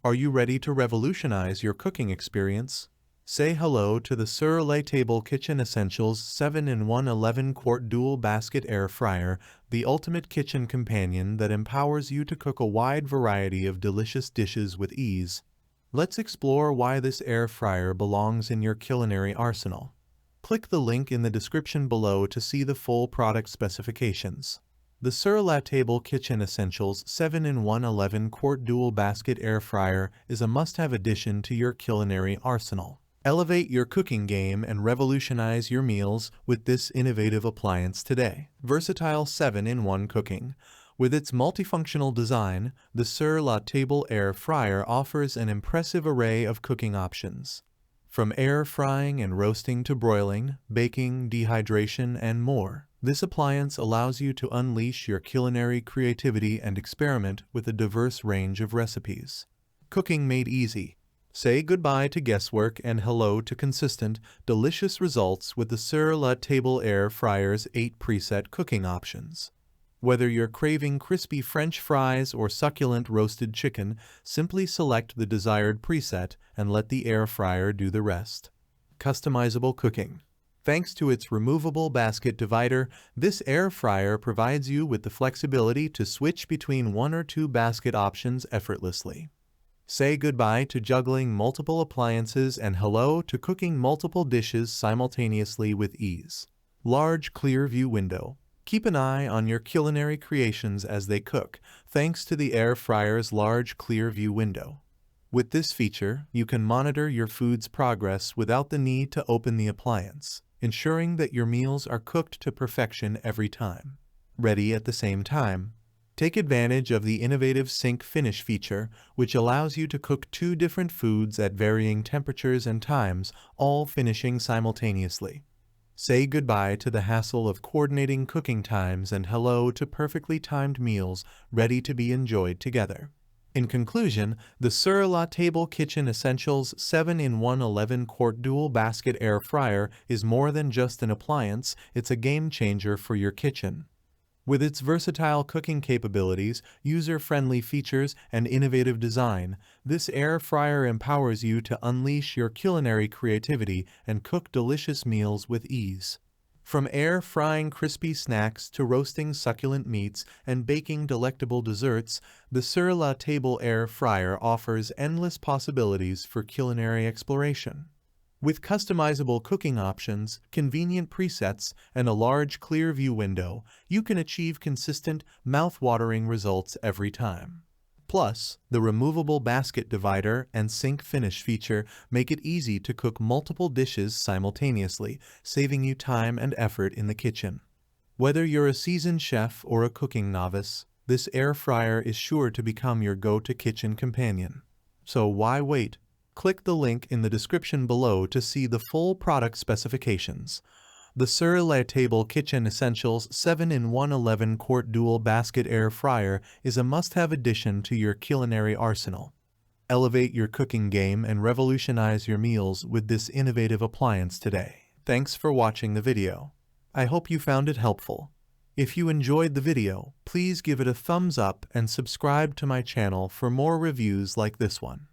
Are you ready to revolutionize your cooking experience? Say hello to the SUR Table Kitchen Essentials 7-in-1 11-quart dual basket air fryer, the ultimate kitchen companion that empowers you to cook a wide variety of delicious dishes with ease. Let's explore why this air fryer belongs in your culinary arsenal. Click the link in the description below to see the full product specifications. The SUR Table Kitchen Essentials 7-in-1 11-quart dual basket air fryer is a must-have addition to your culinary arsenal. Elevate your cooking game and revolutionize your meals with this innovative appliance today. Versatile 7-in-1 cooking. With its multifunctional design, the SUR Table air fryer offers an impressive array of cooking options. From air frying and roasting to broiling, baking, dehydration, and more, this appliance allows you to unleash your culinary creativity and experiment with a diverse range of recipes. Cooking made easy. Say goodbye to guesswork and hello to consistent, delicious results with the SUR Table air fryer's 8 preset cooking options. Whether you're craving crispy French fries or succulent roasted chicken, simply select the desired preset and let the air fryer do the rest. Customizable cooking. Thanks to its removable basket divider, this air fryer provides you with the flexibility to switch between 1 or 2 basket options effortlessly. Say goodbye to juggling multiple appliances and hello to cooking multiple dishes simultaneously with ease. Large clear view window. Keep an eye on your culinary creations as they cook, thanks to the air fryer's large clear view window. With this feature, you can monitor your food's progress without the need to open the appliance, ensuring that your meals are cooked to perfection every time. Ready at the same time. Take advantage of the innovative Sync Finish feature, which allows you to cook 2 different foods at varying temperatures and times, all finishing simultaneously. Say goodbye to the hassle of coordinating cooking times and hello to perfectly timed meals ready to be enjoyed together. In conclusion, the SUR Table Kitchen Essentials 7-in-1 11-quart dual basket air fryer is more than just an appliance, it's a game changer for your kitchen. With its versatile cooking capabilities, user-friendly features, and innovative design, this air fryer empowers you to unleash your culinary creativity and cook delicious meals with ease. From air frying crispy snacks to roasting succulent meats and baking delectable desserts, the SUR Table air fryer offers endless possibilities for culinary exploration. With customizable cooking options, convenient presets, and a large clear view window, you can achieve consistent, mouth-watering results every time. Plus, the removable basket divider and Sync Finish feature make it easy to cook multiple dishes simultaneously, saving you time and effort in the kitchen. Whether you're a seasoned chef or a cooking novice, this air fryer is sure to become your go-to kitchen companion. So why wait? Click the link in the description below to see the full product specifications. The SUR Table Kitchen Essentials 7-in-1 11-quart dual basket air fryer is a must-have addition to your culinary arsenal. Elevate your cooking game and revolutionize your meals with this innovative appliance today. Thanks for watching the video. I hope you found it helpful. If you enjoyed the video, please give it a thumbs up and subscribe to my channel for more reviews like this one.